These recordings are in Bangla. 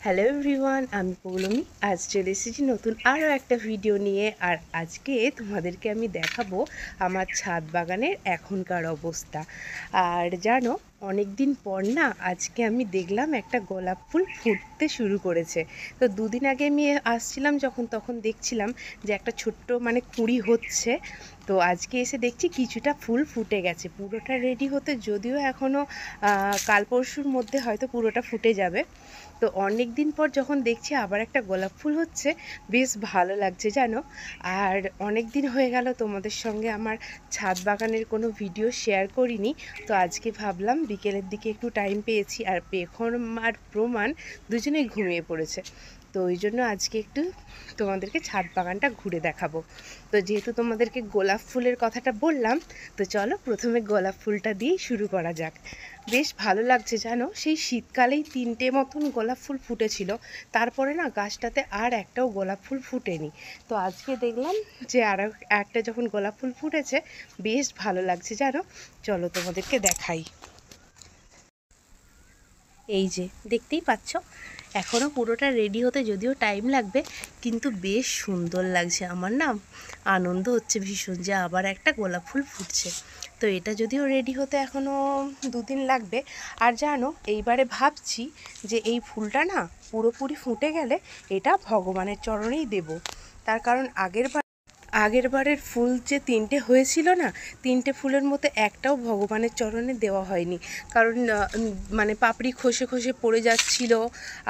হ্যালো এভরিওয়ান, আমি পৌলমী। আজ চলে এসেছি নতুন আরও একটা ভিডিও নিয়ে। আর আজকে তোমাদেরকে আমি দেখাবো আমার ছাদ বাগানের এখনকার অবস্থা। আর জানো, অনেক দিন পর না আজকে আমি দেখলাম একটা গোলাপ ফুল ফুটতে শুরু করেছে। তো দুদিন আগে আমি আসছিলাম যখন, তখন দেখছিলাম যে একটা ছোট্ট কুঁড়ি হচ্ছে। তো আজকে এসে দেখছি কিছুটা ফুল ফুটে গেছে। পুরোটা রেডি হতে যদিও এখনও কাল পরশুর মধ্যে হয়তো পুরোটা ফুটে যাবে। তো অনেক দিন পর যখন দেখছি আবার একটা গোলাপ ফুল হচ্ছে, বেশ ভালো লাগছে জানো। আর অনেক দিন হয়ে গেল তোমাদের সঙ্গে আমার ছাদ বাগানের কোনো ভিডিও শেয়ার করিনি। তো আজকে ভাবলাম বিকেলের দিকে একটু টাইম পেয়েছি, আর পেখম আর প্রমাণ দুজনেই ঘুমিয়ে পড়েছে। তো ওই জন্য আজকে একটু তোমাদেরকে ছাদ বাগানটা ঘুরে দেখাবো। তো যেহেতু তোমাদেরকে গোলাপ ফুলের কথাটা বললাম, তো চলো প্রথমে গোলাপ ফুলটা দিয়েই শুরু করা যাক। বেশ ভালো লাগছে জানো, সেই শীতকালেই 3টে মতন গোলাপ ফুল ফুটেছিল, তারপরে না গাছটাতে আর একটাও গোলাপ ফুল ফুটেনি। তো আজকে দেখলাম যে আর একটা যখন গোলাপ ফুল ফুটেছে, বেশ ভালো লাগছে জানো। চলো তোমাদেরকে দেখাই। এই যে দেখতেই পাচ্ছ, এখনও পুরোটা রেডি হতে যদিও টাইম লাগবে, কিন্তু বেশ সুন্দর লাগছে। আমার না আনন্দ হচ্ছে ভীষণ যে আবার একটা গোলাপ ফুল ফুটছে। তো এটা যদিও রেডি হতে এখনও 2 দিন লাগবে। আর জানো, এইবারে ভাবছি যে এই ফুলটা না পুরোপুরি ফুটে গেলে এটা ভগবানের চরণেই দেব। তার কারণ আগেরবারের ফুল যে 3টে হয়েছিল না, 3টে ফুলের মধ্যে একটাও ভগবানের চরণে দেওয়া হয়নি। কারণ পাপড়ি খসে খসে পড়ে যাচ্ছিল,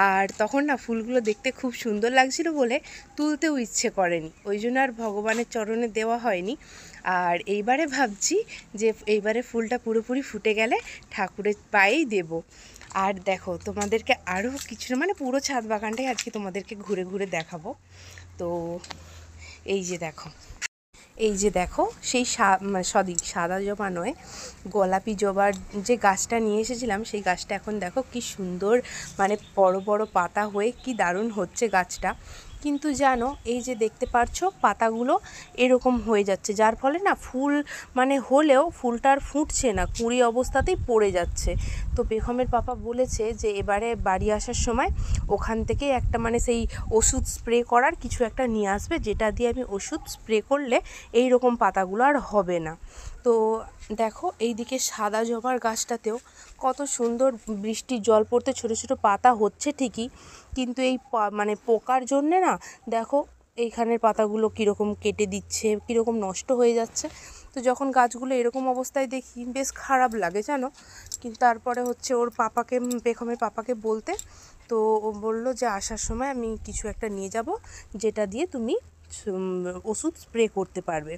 আর তখন না ফুলগুলো দেখতে খুব সুন্দর লাগছিল বলে তুলতেও ইচ্ছে করেনি, ওই জন্য আর ভগবানের চরণে দেওয়া হয়নি। আর এইবারে ভাবছি যে এইবারে ফুলটা পুরোপুরি ফুটে গেলে ঠাকুরের পায়েই দেব। আর দেখো, তোমাদেরকে আরও কিছু পুরো ছাদ বাগানটাই আজকে তোমাদেরকে ঘুরে ঘুরে দেখাবো। তো এই যে দেখো সেই সাদা জবা নয়, গোলাপি জবার যে গাছটা নিয়ে এসেছিলাম, সেই গাছটা এখন দেখো কি সুন্দর, বড় বড় পাতা হয়ে কি দারুণ হচ্ছে গাছটা। কিন্তু জানো, এই যে দেখতে পাচ্ছ পাতাগুলো এরকম হয়ে যাচ্ছে, যার ফলে না ফুল হলেও ফুলটা আর ফুটছে না, কুঁড়ি অবস্থাতেই পড়ে যাচ্ছে। তো পেখমের পাপা বলেছে যে এবারে বাড়ি আসার সময় ওখান থেকে একটা সেই ওষুধ স্প্রে করার কিছু একটা নিয়ে আসবে, যেটা দিয়ে আমি ওষুধ স্প্রে করলে এই রকম পাতাগুলো আর হবে না। তো দেখো, এইদিকে সাদা জবার গাছটাতেও কত সুন্দর বৃষ্টির জল পড়তে ছোটো ছোটো পাতা হচ্ছে ঠিকই, কিন্তু এই পোকার জন্যে না দেখো এইখানের পাতাগুলো কীরকম কেটে দিচ্ছে, কীরকম নষ্ট হয়ে যাচ্ছে। তো যখন গাছগুলো এরকম অবস্থায় দেখি বেশ খারাপ লাগে জানো। কিন্তু তারপরে হচ্ছে ওর পাপাকে, পেখমের পাপাকে বলতে, তো ও বললো যে আসার সময় আমি কিছু একটা নিয়ে যাব, যেটা দিয়ে তুমি ওষুধ স্প্রে করতে পারবে।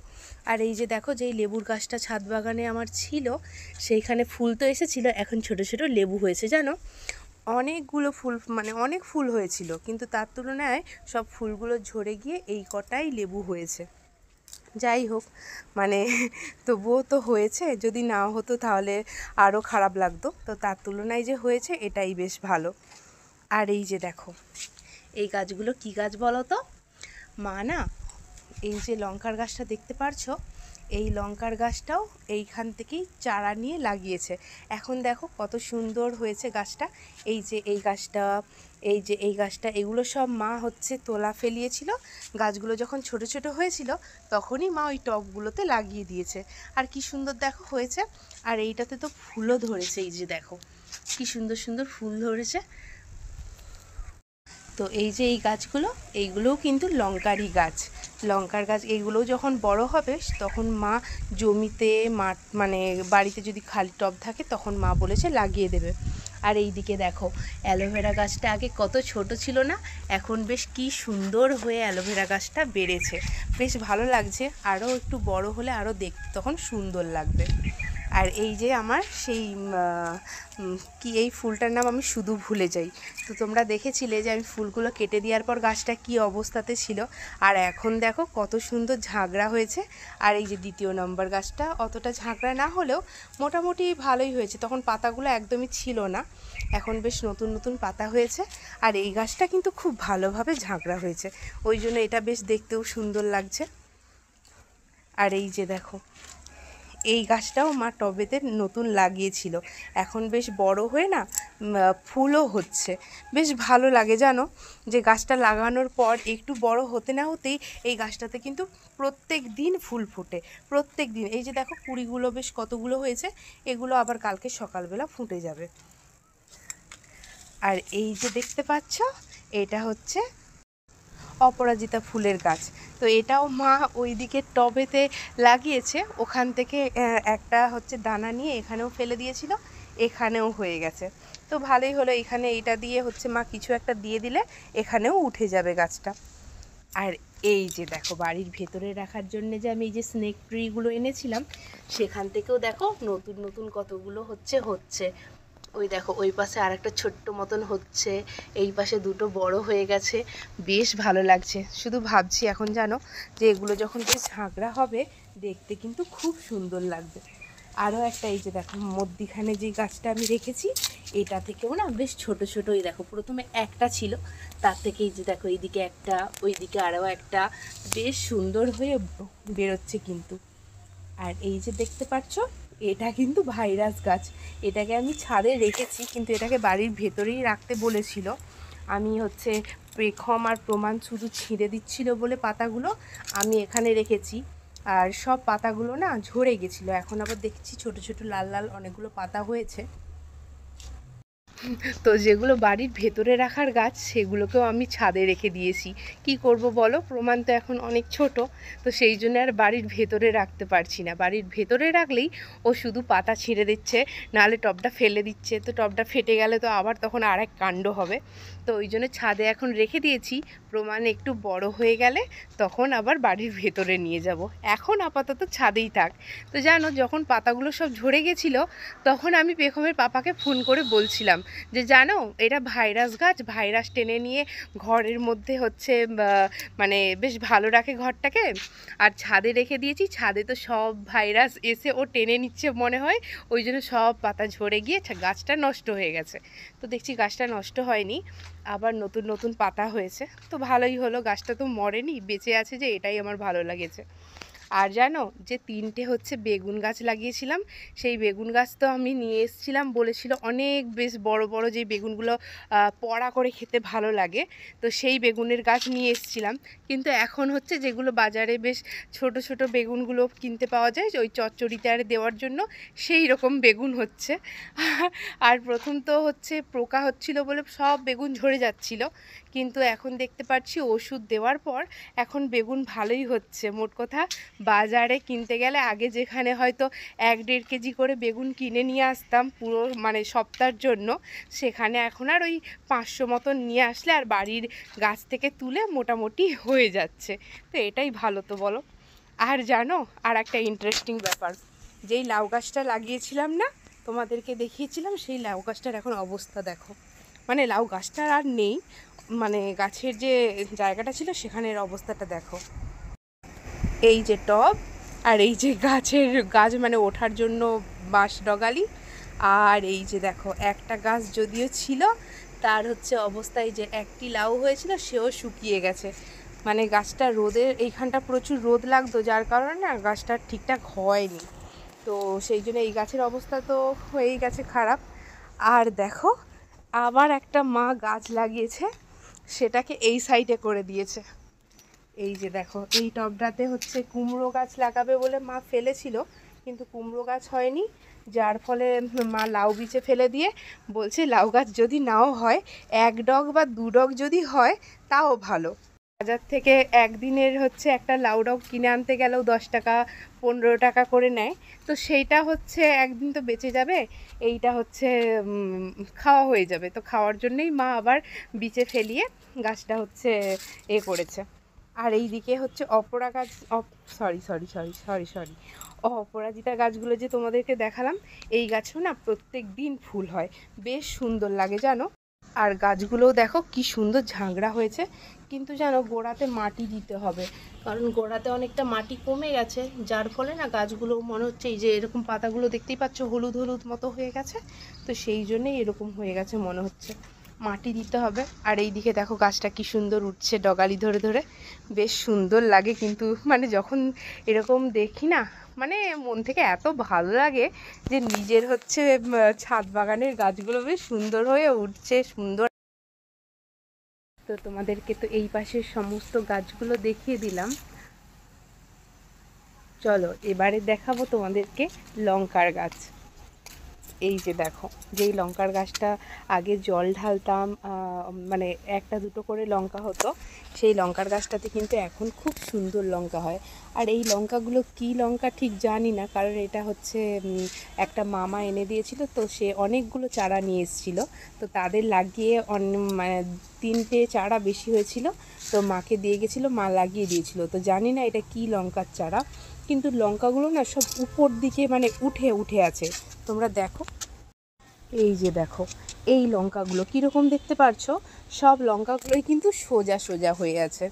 আর এই যে দেখো, যেই লেবুর গাছটা ছাদ বাগানে আমার ছিল, সেইখানে ফুল তো এসেছিল, এখন ছোট ছোট লেবু হয়েছে জানো। অনেকগুলো ফুল, অনেক ফুল হয়েছিল, কিন্তু তার তুলনায় সব ফুলগুলো ঝরে গিয়ে এই কটাই লেবু হয়েছে। যাই হোক, তবুও তো হয়েছে, যদি না হতো তাহলে আরও খারাপ লাগতো। তো তার তুলনায় যে হয়েছে এটাই বেশ ভালো। আর এই যে দেখো, এই গাছগুলো কি গাছ বলো তো? মা না এই যে লঙ্কার গাছটা দেখতে পারছো, এই লঙ্কার গাছটাও এইখান থেকেই চারা নিয়ে লাগিয়েছে। এখন দেখো কত সুন্দর হয়েছে গাছটা। এই যে এই গাছটা, এই গাছটা, এগুলো সব মা হচ্ছে তোলা ফেলিয়েছিল। গাছগুলো যখন ছোট ছোট হয়েছিল তখনই মা ওই টবগুলোতে লাগিয়ে দিয়েছে। আর কি সুন্দর দেখো হয়েছে। আর এইটাতে তো ফুলও ধরেছে, এই যে দেখো কি সুন্দর সুন্দর ফুল ধরেছে। তো এই যে এই গাছগুলো, এইগুলোও কিন্তু লঙ্কারই গাছ, লঙ্কার গাছ। এইগুলোও যখন বড় হবে তখন মা জমিতে, মাঠ বাড়িতে যদি খালি টব থাকে তখন মা বলেছে লাগিয়ে দেবে। আর এই দিকে দেখো, অ্যালোভেরা গাছটা আগে কত ছোট ছিল না, এখন বেশ কি সুন্দর হয়ে অ্যালোভেরা গাছটা বেড়েছে, বেশ ভালো লাগছে। আরও একটু বড় হলে আরও দেখতে তখন সুন্দর লাগবে। আর এই যে আমার সেই কি এই ফুলটার নাম আমি শুধু ভুলে যাই। তো তোমরা দেখেছিলে যে আমি ফুলগুলো কেটে দেওয়ার পর গাছটা কি অবস্থাতে ছিল, আর এখন দেখো কত সুন্দর ঝাঁকড়া হয়েছে। আর এই যে 2 নম্বর গাছটা অতটা ঝাঁকড়া না হলেও মোটামুটি ভালোই হয়েছে, তখন পাতাগুলো একদমই ছিল না, এখন বেশ নতুন নতুন পাতা হয়েছে। আর এই গাছটা কিন্তু খুব ভালোভাবে ঝাঁকড়া হয়েছে, ওই জন্য এটা বেশ দেখতেও সুন্দর লাগছে। আর এই যে দেখো, এই গাছটাও মা টবেতে নতুন লাগিয়েছিল, এখন বেশ বড় হয়ে না ফুলও হচ্ছে। বেশ ভালো লাগে জানো, যে গাছটা লাগানোর পর একটু বড় হতে না হতেই এই গাছটাতে কিন্তু প্রত্যেক দিন ফুল ফোটে, প্রত্যেক দিন। এই যে দেখো কুড়িগুলো বেশ কতগুলো হয়েছে, এগুলো আবার কালকে সকালবেলা ফুটে যাবে। আর এই যে দেখতে পাচ্ছ, এটা হচ্ছে অপরাজিতা ফুলের গাছ। তো এটাও মা ওইদিকে টবেতে লাগিয়েছে, ওখান থেকে একটা হচ্ছে দানা নিয়ে এখানেও ফেলে দিয়েছিল, এখানেও হয়ে গেছে। তো ভালোই হলো, এখানে এইটা দিয়ে হচ্ছে মা কিছু একটা দিয়ে দিলে এখানেও উঠে যাবে গাছটা। আর এই যে দেখো বাড়ির ভেতরে রাখার জন্য যে আমি এই যে স্নেক ট্রিগুলো এনেছিলাম, সেখান থেকেও দেখো নতুন নতুন কতগুলো হচ্ছে। ওই দেখো ওই পাশে আর একটা ছোট্ট মতন হচ্ছে, এই পাশে দুটো বড় হয়ে গেছে, বেশ ভালো লাগছে। শুধু ভাবছি এখন জানো যে এগুলো যখন বেশ ঝাঁকড়া হবে দেখতে কিন্তু খুব সুন্দর লাগবে। আরও একটা এই যে দেখো মধ্যিখানে যে গাছটা আমি রেখেছি, এটা থেকেও না বেশ ছোট ছোট, এই দেখো প্রথমে একটা ছিল, তার থেকে এই যে দেখো এইদিকে একটা, ওইদিকে আরও একটা, বেশ সুন্দর হয়ে বেরোচ্ছে কিন্তু। আর এই যে দেখতে পাচ্ছ, এটা কিন্তু ভাইরাস গাছ। এটাকে আমি ছাদে রেখেছি, কিন্তু এটাকে বাড়ির ভেতরেই রাখতে বলেছিল। আমি হচ্ছে পেখম আর প্রমাণ শুধু ছিঁড়ে দিচ্ছিল বলে পাতাগুলো আমি এখানে রেখেছি। আর সব পাতাগুলো না ঝরে গেছিলো, এখন আবার দেখছি ছোট ছোট লাল লাল অনেকগুলো পাতা হয়েছে। তো যেগুলো বাড়ির ভেতরে রাখার গাছ সেগুলোকেও আমি ছাদে রেখে দিয়েছি। কি করব বলো, প্রমাণ তো এখন অনেক ছোট, তো সেই জন্য আর বাড়ির ভেতরে রাখতে পারছি না। বাড়ির ভেতরে রাখলেই ও শুধু পাতা ছিঁড়ে দিচ্ছে, নাহলে টবটা ফেলে দিচ্ছে, তো টবটা ফেটে গেলে তো আবার তখন আর এক কাণ্ড হবে। তো ওই জন্য ছাদে এখন রেখে দিয়েছি, প্রমাণ একটু বড় হয়ে গেলে তখন আবার বাড়ির ভেতরে নিয়ে যাব। এখন আপাতত ছাদেই থাক। তো জানো, যখন পাতাগুলো সব ঝরে গেছিলো, তখন আমি পেখমের পাপাকে ফোন করে বলছিলাম যে জানো এটা ভাইরাস গাছ, ভাইরাস টেনে নিয়ে ঘরের মধ্যে হচ্ছে মানে বেশ ভালো রাখে ঘরটাকে। আর ছাদে রেখে দিয়েছি, ছাদে তো সব ভাইরাস এসে ও টেনে নিচ্ছে মনে হয়, ওই জন্য সব পাতা ঝরে গিয়ে গাছটা নষ্ট হয়ে গেছে। তো দেখছি গাছটা নষ্ট হয়নি, আবার নতুন নতুন পাতা হয়েছে। তো ভালোই হলো, গাছটা তো মরেনি, বেঁচে আছে, যে এটাই আমার ভালো লাগেছে। আর জানো যে 3টে হচ্ছে বেগুন গাছ লাগিয়েছিলাম, সেই বেগুন গাছ তো আমি নিয়ে এসেছিলাম, বলেছিল অনেক বেশ বড় বড়, যে বেগুনগুলো পোড়া করে খেতে ভালো লাগে, তো সেই বেগুনের গাছ নিয়ে এসেছিলাম। কিন্তু এখন হচ্ছে যেগুলো বাজারে বেশ ছোট ছোট বেগুনগুলো কিনতে পাওয়া যায় ওই চচ্চড়িতে আর দেওয়ার জন্য, সেই রকম বেগুন হচ্ছে। আর প্রথম তো হচ্ছে পোকা হচ্ছিল বলে সব বেগুন ঝরে যাচ্ছিল, কিন্তু এখন দেখতে পাচ্ছি ওষুধ দেওয়ার পর এখন বেগুন ভালোই হচ্ছে। মোট কথা বাজারে কিনতে গেলে আগে যেখানে হয়তো 1-1.5 কেজি করে বেগুন কিনে নিয়ে আসতাম পুরো মানে সপ্তাহের জন্য, সেখানে এখন আর ওই 500 মতন নিয়ে আসলে আর বাড়ির গাছ থেকে তুলে মোটামুটি হয়ে যাচ্ছে। তো এটাই ভালো, তো বলো। আর জানো আর একটা ইন্টারেস্টিং ব্যাপার, যেই লাউ গাছটা লাগিয়েছিলাম না, তোমাদেরকে দেখিয়েছিলাম, সেই লাউ গাছটার এখন অবস্থা দেখো। মানে লাউ গাছটার আর নেই, মানে গাছের যে জায়গাটা ছিল সেখানের অবস্থাটা দেখো। এই যে টব, আর এই যে গাছ মানে ওঠার জন্য বাঁশ ডগালি, আর এই যে দেখো একটা গাছ যদিও ছিল তার হচ্ছে অবস্থায় যে একটি লাউ হয়েছিল সেও শুকিয়ে গেছে। মানে গাছটা রোদের এইখানটা প্রচুর রোদ লাগতো, যার কারণে না গাছটা ঠিকঠাক হয়নি। তো সেই জন্য এই গাছের অবস্থা তো হয়েই গেছে খারাপ। আর দেখো আবার একটা মা গাছ লাগিয়েছে, সেটাকে এই সাইডে করে দিয়েছে। এই যে দেখো এই টবটাতে হচ্ছে কুমড়ো গাছ লাগাবে বলে মা ফেলেছিল, কিন্তু কুমড়ো গাছ হয়নি, যার ফলে মা লাউ বিচে ফেলে দিয়ে বলছে লাউ গাছ যদি নাও হয় 1 ডগ বা 2 ডগ যদি হয় তাও ভালো। বাজার থেকে একদিনের হচ্ছে একটা লাউ ডগ কিনে আনতে গেলেও 10 টাকা 15 টাকা করে নেয়, তো সেইটা হচ্ছে একদিন তো বেঁচে যাবে, এইটা হচ্ছে খাওয়া হয়ে যাবে। তো খাওয়ার জন্যেই মা আবার বিচে ফেলিয়ে গাছটা হচ্ছে করেছে। আর এই দিকে হচ্ছে অপরা গাছ, সরি অপরাজিতা গাছগুলো যে তোমাদেরকে দেখালাম, এই গাছেও না প্রত্যেক দিন ফুল হয়, বেশ সুন্দর লাগে জানো। আর গাছগুলোও দেখো কি সুন্দর ঝাঁকড়া হয়েছে, কিন্তু জানো গোড়াতে মাটি দিতে হবে, কারণ গোড়াতে অনেকটা মাটি কমে গেছে, যার ফলে না গাছগুলো মনে হচ্ছে এই যে এরকম পাতাগুলো দেখতেই পাচ্ছ হলুদ হলুদ মতো হয়ে গেছে, তো সেই জন্যেই এরকম হয়ে গেছে মনে হচ্ছে। মাটি দিতে হবে। আর এই দিকে দেখো গাছটা কি সুন্দর উঠছে ডগালি ধরে ধরে, বেশ সুন্দর লাগে। কিন্তু মানে যখন এরকম দেখি না, মানে মন থেকে এত ভালো লাগে যে নিজের হচ্ছে ছাদ বাগানের গাছগুলো বেশ সুন্দর হয়ে উঠছে, সুন্দর। তো তোমাদেরকে তো এই পাশের সমস্ত গাছগুলো দেখিয়ে দিলাম। চলো এবারে দেখাবো তোমাদেরকে লঙ্কার গাছ। এই যে দেখো, যেই লঙ্কার গাছটা আগে জল ঢালতাম, মানে একটা দুটো করে লঙ্কা হতো, সেই লঙ্কার গাছটাতে কিন্তু এখন খুব সুন্দর লঙ্কা হয়। আর এই লঙ্কাগুলো কি লঙ্কা ঠিক জানি না, কারণ এটা হচ্ছে একটা মামা এনে দিয়েছিল, তো সে অনেকগুলো চারা নিয়ে এসেছিলো, তো তাদের লাগিয়ে মানে 3টে চারা বেশি হয়েছিল, তো মাকে দিয়ে গেছিলো, মা লাগিয়ে দিয়েছিল। তো জানি না এটা কি লঙ্কার চারা, কিন্তু লঙ্কাগুলো না সব উপর দিকে মানে উঠে উঠে আছে। তোমরা দেখো, এই যে দেখো এই লঙ্কাগুলো কীরকম দেখতে পারছো, সব লঙ্কাগুলোই কিন্তু সোজা সোজা হয়ে আছে।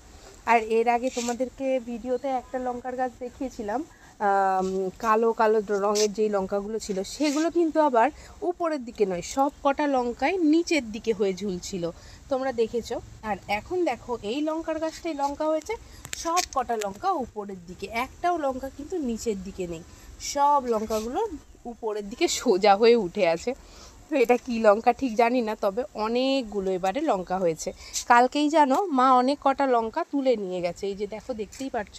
আর এর আগে তোমাদেরকে ভিডিওতে একটা লঙ্কার গাছ দেখিয়েছিলাম, কালো কালো রঙের যেই লঙ্কাগুলো ছিল, সেগুলো কিন্তু আবার উপরের দিকে নয়, সব কটা লঙ্কায় নিচের দিকে হয়ে ঝুলছিল, তোমরা দেখেছো। আর এখন দেখো এই লঙ্কার গাছটাই লঙ্কা হয়েছে, সব কটা লঙ্কা উপরের দিকে, একটাও লঙ্কা কিন্তু নিচের দিকে নেই, সব লঙ্কাগুলো উপরের দিকে সোজা হয়ে উঠে আছে। তো এটা কি লঙ্কা ঠিক জানি না, তবে অনেকগুলো এবারে লঙ্কা হয়েছে। কালকেই জানো মা অনেক কটা লঙ্কা তুলে নিয়ে গেছে। এই যে দেখো, দেখতেই পাচ্ছ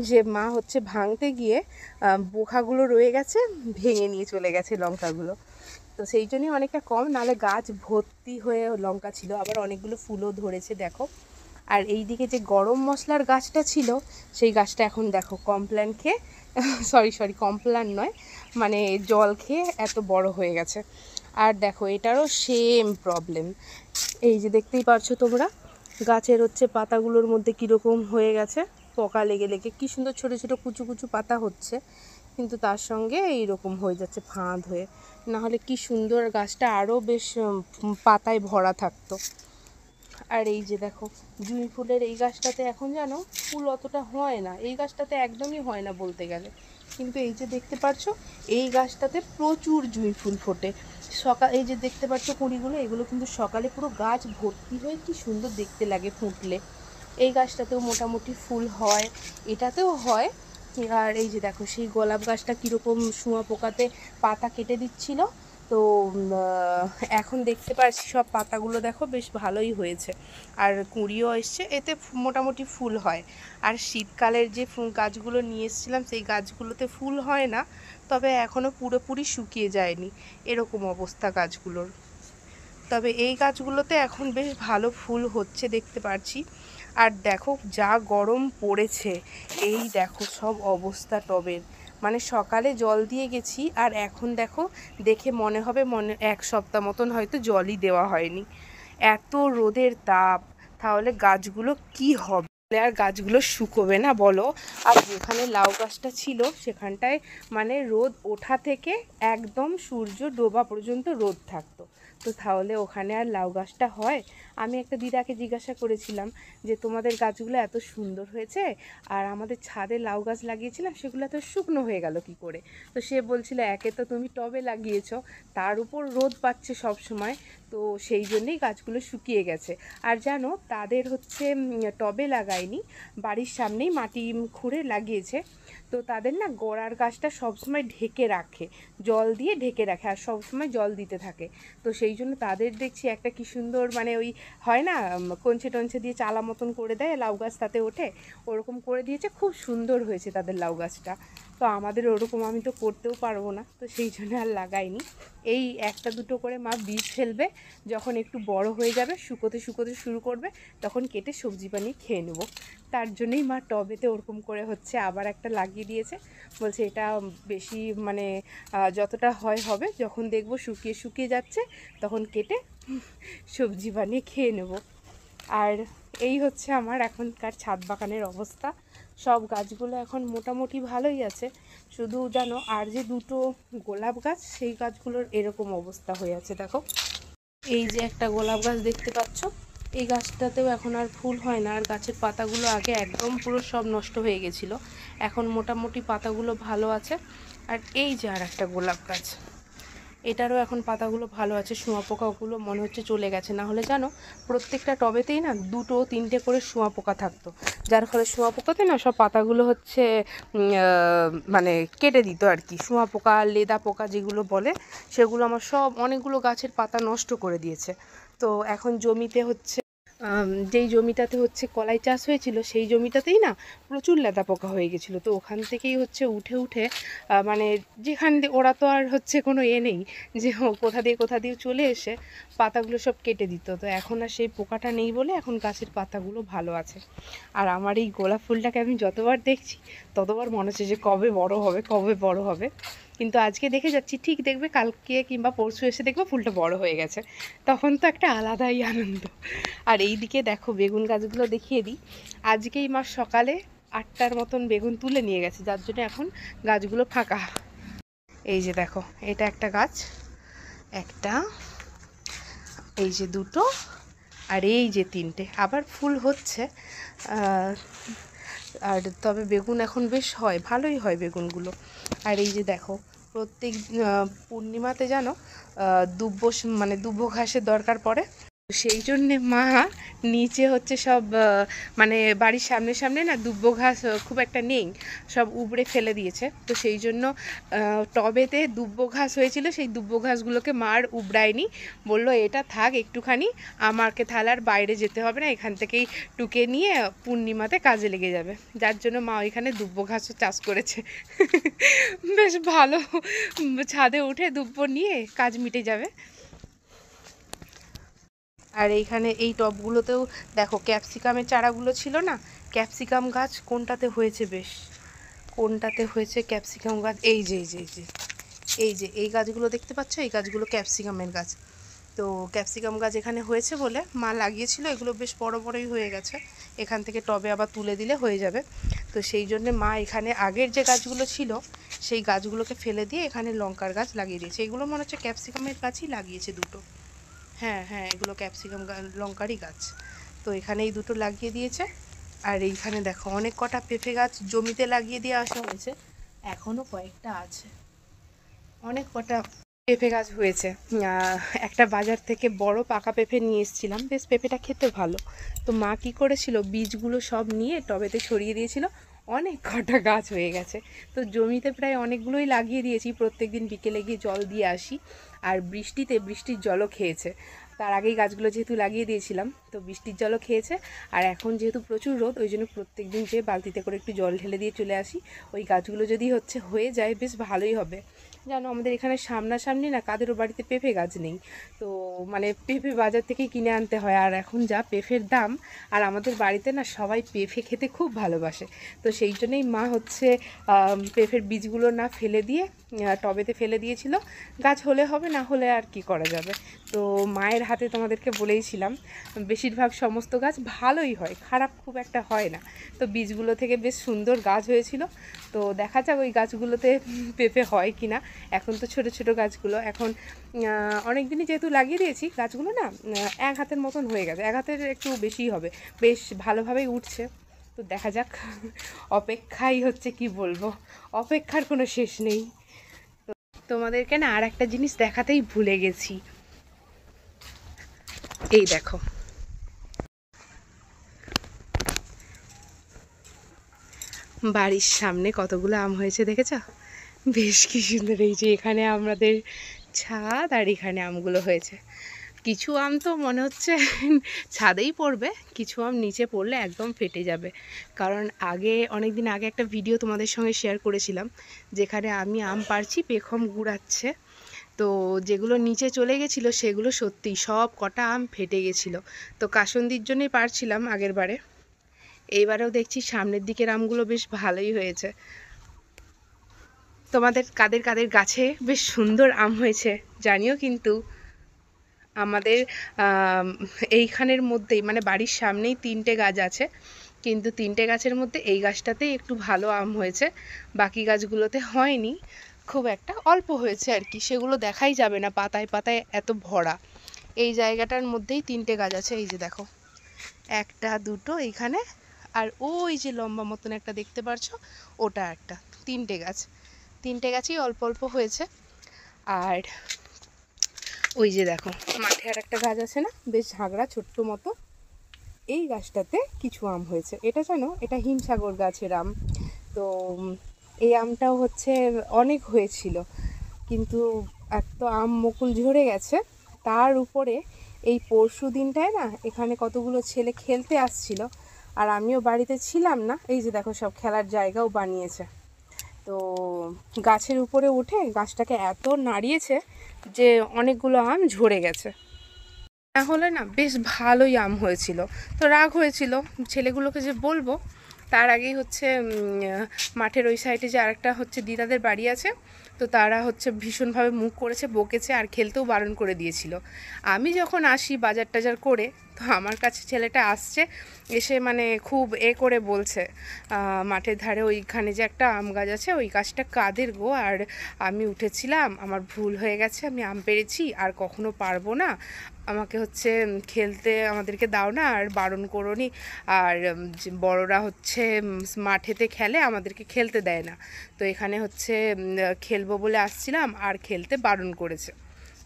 যে মা হচ্ছে ভাঙতে গিয়ে বোখাগুলো রয়ে গেছে, ভেঙে নিয়ে চলে গেছে লঙ্কাগুলো। তো সেই জন্যই অনেকটা কম, নাহলে গাছ ভর্তি হয়ে লঙ্কা ছিল, আবার অনেকগুলো ফুলও ধরেছে দেখো। আর এই দিকে যে গরম মশলার গাছটা ছিল, সেই গাছটা এখন দেখো কমপ্ল্যান খেয়ে সরি কমপ্ল্যান নয়, মানে জল খেয়ে এত বড় হয়ে গেছে। আর দেখো এটারও সেম প্রবলেম, এই যে দেখতেই পারছো তোমরা, গাছের হচ্ছে পাতাগুলোর মধ্যে কীরকম হয়ে গেছে, পোকা লেগে লেগে কী সুন্দর ছোটো ছোটো কুচু কুচু পাতা হচ্ছে, কিন্তু তার সঙ্গে এইরকম হয়ে যাচ্ছে ফাঁদ হয়ে, নাহলে কি সুন্দর গাছটা আরও বেশ পাতায় ভরা থাকতো। আর এই যে দেখো জুঁই ফুলের এই গাছটাতে এখন জানো ফুল অতটা হয় না, এই গাছটাতে একদমই হয় না বলতে গেলে, কিন্তু এই যে দেখতে পাচ্ছ এই গাছটাতে প্রচুর জুঁই ফুল ফোটে সকাল, এই যে দেখতে পাচ্ছ কুঁড়িগুলো, এগুলো কিন্তু সকালে পুরো গাছ ভর্তি হয়ে কি সুন্দর দেখতে লাগে ফুটলে। এই গাছটাতেও মোটামুটি ফুল হয়, এটাতেও হয়। আর এই যে দেখো সেই গোলাপ গাছটা কীরকম শুঁয়া পোকাতে পাতা কেটে দিচ্ছিল, তো এখন দেখতে পাচ্ছি সব পাতাগুলো দেখো বেশ ভালোই হয়েছে, আর কুঁড়িও এসছে, এতে মোটামুটি ফুল হয়। আর শীতকালের যে গাছগুলো নিয়ে এসেছিলাম সেই গাছগুলোতে ফুল হয় না, তবে এখনও পুরোপুরি শুকিয়ে যায়নি, এরকম অবস্থা গাছগুলোর। তবে এই গাছগুলোতে এখন বেশ ভালো ফুল হচ্ছে দেখতে পাচ্ছি। আর দেখো যা গরম পড়েছে, এই দেখো সব অবস্থা টবের, মানে সকালে জল দিয়ে গেছি, আর এখন দেখো দেখে মনে হবে এক সপ্তাহ মতন হয়তো জলই দেওয়া হয়নি, এত রোদের তাপ, তাহলে গাছগুলো কি হবে, আর গাছগুলো শুকোবে না বলো। আর যেখানে লাউ গাছটা ছিল সেখানটায় মানে রোদ ওঠা থেকে একদম সূর্য ডোবা পর্যন্ত রোদ থাকতো, তো তাহলে ওখানে আর লাউ গাছটা হয়? আমি একটা দিদাকে জিজ্ঞাসা করেছিলাম যে তোমাদের গাছগুলো এত সুন্দর হয়েছে, আর আমাদের ছাদে লাউ গাছ লাগিয়েছিলাম সেগুলো এত শুকনো হয়ে গেল কি করে? তো সে বলছিল একে তো তুমি টবে লাগিয়েছো, তার উপর রোদ পাচ্ছে সব সময়, তো সেই জন্যেই গাছগুলো শুকিয়ে গেছে। আর জানো তাদের হচ্ছে টবে লাগায়নি, বাড়ির সামনেই মাটি খুঁড়ে লাগিয়েছে, তো তাদের না গোড়ার গাছটা সবসময় ঢেকে রাখে, জল দিয়ে ঢেকে রাখে, আর সবসময় জল দিতে থাকে, তো সেই জন্য তাদের দেখছি একটা কি সুন্দর মানে ওই হয় না কঞ্চে টঞ্চে দিয়ে চালা মতন করে দেয় লাউ গাছ, তাতে ওঠে, ওরকম করে দিয়েছে, খুব সুন্দর হয়েছে তাদের লাউ গাছটা। তো আমাদের ওরকম আমি তো করতেও পারবো না, তো সেই জন্য আর লাগাইনি। এই একটা দুটো করে মা বীজ ফেলবে, যখন একটু বড় হয়ে যাবে শুকোতে শুকোতে শুরু করবে, তখন কেটে সবজি বানিয়ে খেয়ে নেবো, তার জন্যই মা টবেতে ওরকম করে হচ্ছে আবার একটা লাগিয়ে দিয়েছে, বলছে এটা বেশি মানে যতটা হয় হবে, যখন দেখবো শুকিয়ে শুকিয়ে যাচ্ছে তখন কেটে সবজি বানিয়ে খেয়ে নেব। আর এই হচ্ছে আমার এখনকার ছাদ বাগানের অবস্থা, সব গাছগুলো এখন মোটামুটি ভালোই আছে, শুধু জানো আর যে দুটো গোলাপ গাছ সেই গাছগুলোর এরকম অবস্থা হয়ে আছে। দেখো এই যে একটা গোলাপ গাছ দেখতে পাচ্ছ, এই গাছটাতেও এখন আর ফুল হয় না, আর গাছের পাতাগুলো আগে একদম পুরো সব নষ্ট হয়ে গেছিলো, এখন মোটামুটি পাতাগুলো ভালো আছে। আর এই যে আর একটা গোলাপ গাছ, এটারও এখন পাতাগুলো ভালো আছে, শুঁয়াপোকাগুলো মনে হচ্ছে চলে গেছে। না হলে জানো প্রত্যেকটা টবেতেই না 2-3টে করে শুঁয়াপোকা থাকতো, যার ফলে শুঁয়াপোকাতে না সব পাতাগুলো হচ্ছে মানে কেটে দিত আর কি। শুঁয়াপোকা, লেদা পোকা যেগুলো বলে, সেগুলো আমার সব অনেকগুলো গাছের পাতা নষ্ট করে দিয়েছে। তো এখন জমিতে হচ্ছে যেই জমিটাতে হচ্ছে কলাই চাষ হয়েছিল, সেই জমিটাতেই না প্রচুর লেদা পোকা হয়ে গেছিলো। তো ওখান থেকেই হচ্ছে উঠে উঠে মানে যেখান দিয়ে ওরা তো আর হচ্ছে কোনো নেই যে কোথা দিয়ে চলে এসে পাতাগুলো সব কেটে দিত। তো এখন আর সেই পোকাটা নেই বলে এখন গাছের পাতাগুলো ভালো আছে। আর আমার এই গোলাপ ফুলটাকে আমি যতবার দেখছি ততবার মনে হচ্ছে যে কবে বড় হবে, কবে বড় হবে। কিন্তু আজকে দেখে যাচ্ছি, ঠিক দেখবে কালকে কিংবা পরশু এসে দেখবে ফুলটা বড় হয়ে গেছে, তখন তো একটা আলাদাই আনন্দ। আর এই দিকে দেখো বেগুন গাছগুলো দেখিয়ে দিই। আজকেই মা সকালে 8টার মতন বেগুন তুলে নিয়ে গেছে, যার জন্য এখন গাছগুলো ফাঁকা। এই যে দেখো, এটা একটা গাছ, একটা, এই যে দুটো, আর এই যে 3টে। আবার ফুল হচ্ছে, আর তবে বেগুন এখন বেশ হয়, ভালোই হয় বেগুনগুলো। আর এই যে দেখো, প্রত্যেক পূর্ণিমাতে জানো দুব্বো ঘাসের দরকার পড়ে। সেই জন্যে মা নিচে হচ্ছে সব মানে বাড়ির সামনে না দুব্বো ঘাস খুব একটা নেই, সব উবড়ে ফেলে দিয়েছে। তো সেই জন্য টবেতে দুব্বো ঘাস হয়েছিল, সেই দুব্বো ঘাসগুলোকে মার উবড়ায়নি, বললো এটা থাক একটুখানি, আমাকে তাহলে আর বাইরে যেতে হবে না, এখান থেকেই টুকে নিয়ে পূর্ণিমাতে কাজে লেগে যাবে। যার জন্য মা ওইখানে দুব্বো ঘাসও চাষ করেছে। বেশ ভালো, ছাদে উঠে দুব্বো নিয়ে কাজ মিটে যাবে। আর এইখানে এই টবগুলোতেও দেখো ক্যাপসিকামের চারাগুলো ছিল না, ক্যাপসিকাম গাছ কোনটাতে হয়েছে, বেশ কোনটাতে হয়েছে ক্যাপসিকাম গাছ, এই যে এই গাছগুলো দেখতে পাচ্ছ, এই গাছগুলো ক্যাপসিকামের গাছ। তো ক্যাপসিকাম গাছ এখানে হয়েছে বলে মা লাগিয়েছিল, এগুলো বেশ বড়ই হয়ে গেছে, এখান থেকে টবে আবার তুলে দিলে হয়ে যাবে। তো সেই জন্যে মা এখানে আগের যে গাছগুলো ছিল সেই গাছগুলোকে ফেলে দিয়ে এখানে লঙ্কার গাছ লাগিয়ে দিয়েছে। এগুলো মনে হচ্ছে ক্যাপসিকামের গাছই লাগিয়েছে দুটো, হ্যাঁ এগুলো ক্যাপসিকাম লঙ্কারই গাছ। তো এখানে এই দুটো লাগিয়ে দিয়েছে। আর এইখানে দেখো অনেক কটা পেঁপে গাছ জমিতে লাগিয়ে দিয়ে আসা হয়েছে, এখনও কয়েকটা আছে, অনেক কটা পেঁপে গাছ হয়েছে। একটা বাজার থেকে বড় পাকা পেঁপে নিয়ে এসেছিলাম, বেশ পেঁপেটা খেতে ভালো। তো মা কী করেছিল, বীজগুলো সব নিয়ে টবেতে ছড়িয়ে দিয়েছিল, অনেক কটা গাছ হয়ে গেছে। তো জমিতে প্রায় অনেকগুলোই লাগিয়ে দিয়েছি, প্রত্যেক দিন বিকেলে গিয়ে জল দিয়ে আসি। আর বৃষ্টির জলও খেয়েছে, তার আগেই গাছগুলো যেহেতু লাগিয়ে দিয়েছিলাম, তো বৃষ্টির জলও খেয়েছে। আর এখন যেহেতু প্রচুর রোদ, ওই জন্য প্রত্যেক দিন যে বালতিতে করে একটু জল ঢেলে দিয়ে চলে আসি। ওই গাছগুলো যদি হয়ে যায় বেশ ভালোই হবে। জানো আমাদের এখানে সামনাসামনি না কাদেরও বাড়িতে পেঁপে গাছ নেই, তো মানে পেঁপে বাজার থেকেই কিনে আনতে হয়। আর এখন যা পেঁপের দাম, আর আমাদের বাড়িতে না সবাই পেঁপে খেতে খুব ভালোবাসে। তো সেই জন্যই মা হচ্ছে পেঁপের বীজগুলো না ফেলে দিয়ে টবেতে ফেলে দিয়েছিল। গাছ হলে হবে, না হলে আর কি করা যাবে। তো মায়ের হাতে তোমাদেরকে বলেইছিলাম, বেশিরভাগ সমস্ত গাছ ভালোই হয়, খারাপ খুব একটা হয় না। তো বীজগুলো থেকে বেশ সুন্দর গাছ হয়েছিল। তো দেখা যাক ওই গাছগুলোতে পেঁপে হয় কি না। এখন তো ছোট ছোট গাছগুলো, এখন অনেক দিনই যেহেতু লাগিয়ে দিয়েছি, গাছগুলো না 1 হাতের মতন হয়ে গেছে, 1 হাতের একটু বেশিই হবে, বেশ ভালোভাবেই উঠছে। তো দেখা যাক, অপেক্ষাই হচ্ছে, কি বলবো, অপেক্ষার কোনো শেষ নেই। তো তোমাদেরকে না আর একটা জিনিস দেখাতেই ভুলে গেছি, এই দেখো, বাড়ির সামনে কতগুলো আম হয়েছে দেখেছ, বেশ কি সুন্দর। এই যে এখানে আমাদের ছাদ, আর এখানে আমগুলো হয়েছে। কিছু আম তো মনে হচ্ছে ছাদেই পড়বে, কিছু আম নিচে পড়লে একদম ফেটে যাবে। কারণ অনেক দিন আগে একটা ভিডিও তোমাদের সঙ্গে শেয়ার করেছিলাম, যেখানে আমি আম পাড়ছি, পেখম গুড়াচ্ছে। তো যেগুলো নিচে চলে গেছিলো সেগুলো সত্যি সব কটা আম ফেটে গেছিলো। তো কাসন্দির জন্যই পাড়ছিলাম আগের বারে, এইবারেও দেখছি সামনের দিকের আমগুলো বেশ ভালোই হয়েছে। তোমাদের কাদের কাদের গাছে বেশ সুন্দর আম হয়েছে জানিও কিন্তু। আমাদের এইখানের মধ্যেই মানে বাড়ির সামনেই 3টে গাছ আছে, কিন্তু 3টে গাছের মধ্যে এই গাছটাতেই একটু ভালো আম হয়েছে, বাকি গাছগুলোতে হয়নি, খুব একটা অল্প হয়েছে আর কি, সেগুলো দেখাই যাবে না, পাতায় পাতায় এত ভরা। এই জায়গাটার মধ্যেই 3টে গাছ আছে, এই যে দেখো, একটা দুটো এইখানে, আর ওই যে লম্বা মতন একটা দেখতে পারছো ওটা একটা, 3টে গাছ, 3টে গাছই অল্প অল্প হয়েছে। আর ওই যে দেখো মাঠে আর একটা গাছ আছে না, বেশ ঝাগড়া ছোট্ট মতো, এই গাছটাতে কিছু আম হয়েছে। এটা জানো, এটা হিমসাগর গাছের আম। তো এই আমটাও হচ্ছে অনেক হয়েছিল, কিন্তু এক তো আম মুকুল ঝরে গেছে, তার উপরে এই পরশু দিনটায় না এখানে কতগুলো ছেলে খেলতে আসছিল, আর আমিও বাড়িতে ছিলাম না। এই যে দেখো সব খেলার জায়গাও বানিয়েছে। তো গাছের উপরে উঠে গাছটাকে এত নাড়িয়েছে যে অনেকগুলো আম ঝরে গেছে। না হলে না বেশ ভালোই আম হয়েছিল। তো রাগ হয়েছিল ছেলেগুলোকে যে বলবো, তার আগেই হচ্ছে মাঠের ওই সাইডে যে আরেকটা হচ্ছে দিদাদের বাড়ি আছে, তো তারা হচ্ছে ভীষণভাবে মুখ করেছে, বকেছে, আর খেলতেও বারণ করে দিয়েছিল। আমি যখন আসি বাজার টাজার করে, তো আমার কাছে ছেলেটা আসছে, এসে মানে খুব করে বলছে, মাঠের ধারে ওইখানে যে একটা আম গাছ আছে, ওই গাছটা কাদের গো, আর আমি উঠেছিলাম, আমার ভুল হয়ে গেছে, আমি আম পেড়েছি, আর কখনো পারবো না, আমাকে হচ্ছে খেলতে আমাদেরকে দাও না, আর বারণ করোনি, আর বড়রা হচ্ছে মাঠেতে খেলে, আমাদেরকে খেলতে দেয় না, তো এখানে হচ্ছে খেলবো বলে আসছিলাম আর খেলতে বারণ করেছে।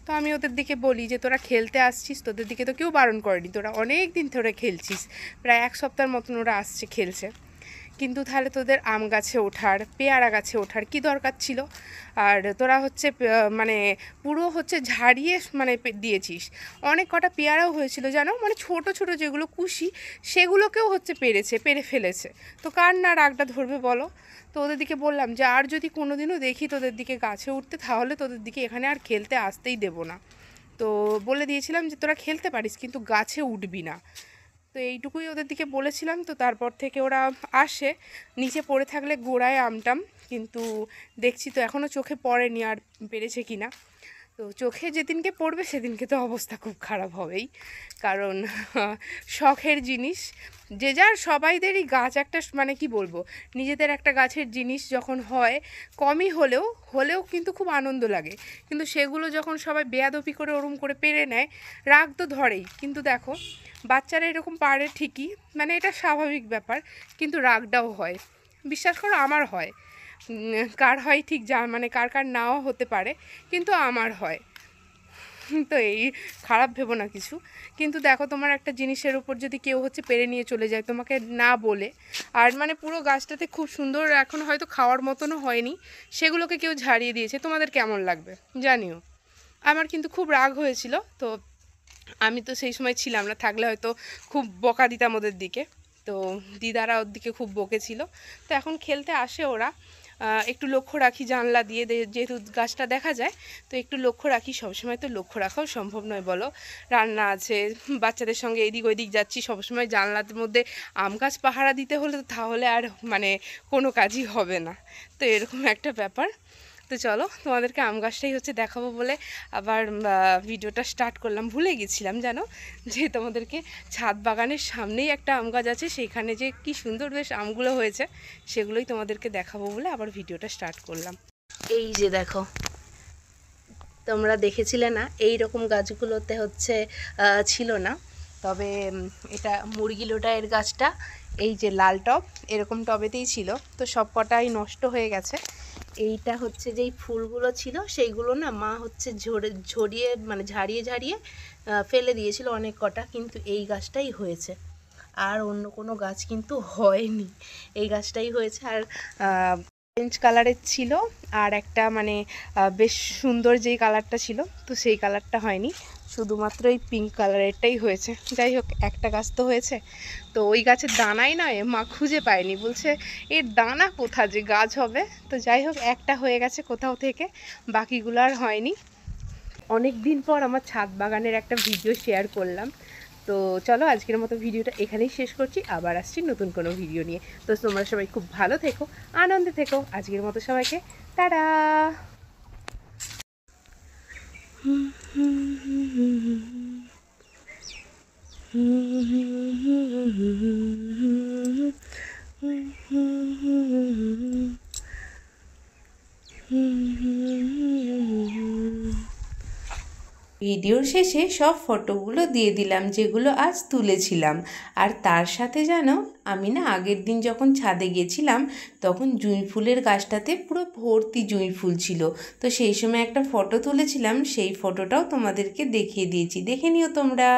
তো আমি ওদের দিকে বলি যে তোরা খেলতে আসছিস, তোদের দিকে তো কেউ বারণ করেনি, তোরা অনেক দিন ধরে খেলছিস, প্রায় এক সপ্তাহের মতন ওরা আসছে খেলছে, কিন্তু তাহলে তোদের আম গাছে ওঠার, পেয়ারা গাছে ওঠার কি দরকার ছিল? আর তোরা হচ্ছে মানে পুরো হচ্ছে ঝাড়িয়ে মানে দিয়েছিস। অনেক কটা পেয়ারাও হয়েছিল জানো, মানে ছোট ছোট যেগুলো কুশি, সেগুলোকেও হচ্ছে পেরে ফেলেছে। তো কার না রাগটা ধরবে বলো? তো ওদের দিকে বললাম যে আর যদি কোনো দিনও দেখি তোদের দিকে গাছে উঠতে, তাহলে তোদের দিকে এখানে আর খেলতে আসতেই দেবো না। তো বলে দিয়েছিলাম যে তোরা খেলতে পারিস, কিন্তু গাছে উঠবি না। তো এইটুকুই ওদের দিকে বলেছিলাম। তো তারপর থেকে ওরা আসে, নিচে পড়ে থাকলে গোড়ায় আমটাম, কিন্তু দেখছি তো এখনও চোখে পড়েনি আর পেরেছে কি না। তো চোখে যেদিনকে পড়বে সেদিনকে তো অবস্থা খুব খারাপ হবেই, কারণ শখের জিনিস যে যার সবাইদেরই গাছ একটা, মানে কি বলবো, নিজেদের একটা গাছের জিনিস যখন হয়, কমই হলেও কিন্তু খুব আনন্দ লাগে, কিন্তু সেগুলো যখন সবাই বেয়াদপি করে ওরম করে পেরে নেয়, রাগ তো ধরেই। কিন্তু দেখো বাচ্চারা এরকম পারে ঠিকই, মানে এটা স্বাভাবিক ব্যাপার, কিন্তু রাগটাও হয়, বিশ্বাস করো আমার হয়। কার হয় ঠিক মানে কার কার নাও হতে পারে, কিন্তু আমার হয়। তো এই খারাপ ভেবো না কিছু, কিন্তু দেখো তোমার একটা জিনিসের উপর যদি কেউ হচ্ছে পেরে নিয়ে চলে যায় তোমাকে না বলে, আর মানে পুরো গাছটাতে খুব সুন্দর, এখন হয়তো খাওয়ার মতনও হয়নি, সেগুলোকে কেউ ঝাড়িয়ে দিয়েছে, তোমাদের কেমন লাগবে জানিও। আমার কিন্তু খুব রাগ হয়েছিল। তো আমি তো সেই সময় ছিলাম না, থাকলে হয়তো খুব বকা দিতাম ওদের দিকে। তো দিদারা ওর দিকে খুব বকেছিল। তো এখন খেলতে আসে ওরা, একটু লক্ষ্য রাখি জানলা দিয়ে, যেহেতু গাছটা দেখা যায়, তো একটু লক্ষ্য রাখি। সবসময় তো লক্ষ্য রাখাও সম্ভব নয় বলো, রান্না আছে, বাচ্চাদের সঙ্গে এদিক ওইদিক যাচ্ছি, সবসময় জানলার মধ্যে আম গাছ পাহারা দিতে হলে তাহলে আর মানে কোনো কাজই হবে না। তো এরকম একটা ব্যাপার। তো চলো তোমাদেরকে আম গাছটাই হচ্ছে দেখাবো বলে আবার ভিডিওটা স্টার্ট করলাম, ভুলে গেছিলাম জানো, যে তোমাদেরকে ছাদ বাগানের সামনেই একটা আম গাছ আছে, সেইখানে যে কি সুন্দর বেশ আমগুলো হয়েছে, সেগুলোই তোমাদেরকে দেখাবো বলে আবার ভিডিওটা স্টার্ট করলাম। এই যে দেখো, তোমরা দেখেছিলে না এই রকম গাছগুলোতে হচ্ছে ছিল না, তবে এটা মুরগি লোটায়ের গাছটা, এই যে লাল টব, এরকম টবেতেই ছিল, তো সব কটাই নষ্ট হয়ে গেছে। এইটা হচ্ছে যেই ফুলগুলো ছিল সেইগুলো না মা হচ্ছে ঝরিয়ে মানে ঝাড়িয়ে ফেলে দিয়েছিল অনেক কটা, কিন্তু এই গাছটাই হয়েছে, আর অন্য কোনো গাছ কিন্তু হয়নি, এই গাছটাই হয়েছে। আর অরেঞ্জ কালারের ছিল, আর একটা মানে বেশ সুন্দর যেই কালারটা ছিল, তো সেই কালারটা হয়নি, শুধুমাত্র এই পিঙ্ক কালারেরটাই হয়েছে। যাই হোক একটা গাছ তো হয়েছে। তো ওই গাছের দানাই নয়, মা খুঁজে পায়নি, বলছে এর দানা কোথা যে গাছ হবে। তো যাই হোক একটা হয়ে গেছে কোথাও থেকে, বাকিগুলো আর হয়নি। অনেক দিন পর আমার ছাদ বাগানের একটা ভিডিও শেয়ার করলাম। তো চলো আজকের মতো ভিডিওটা এখানেই শেষ করছি, আবার আসছি নতুন কোনো ভিডিও নিয়ে। তো তোমরা সবাই খুব ভালো থেকো, আনন্দে থেকো। আজকের মতো সবাইকে টাটা। ভিডিওর শেষে সব ফটোগুলো দিয়ে দিলাম যেগুলো আজ তুলেছিলাম। আর তার সাথে জানো, আমি না আগের দিন যখন ছাদে গেছিলাম তখন জুঁই ফুলের গাছটাতে পুরো ভর্তি জুঁই ফুল ছিল। তো সেই সময় একটা ফটো তুলেছিলাম, সেই ফটোটাও তোমাদেরকে দেখিয়ে দিয়েছি, দেখে নিও তোমরা।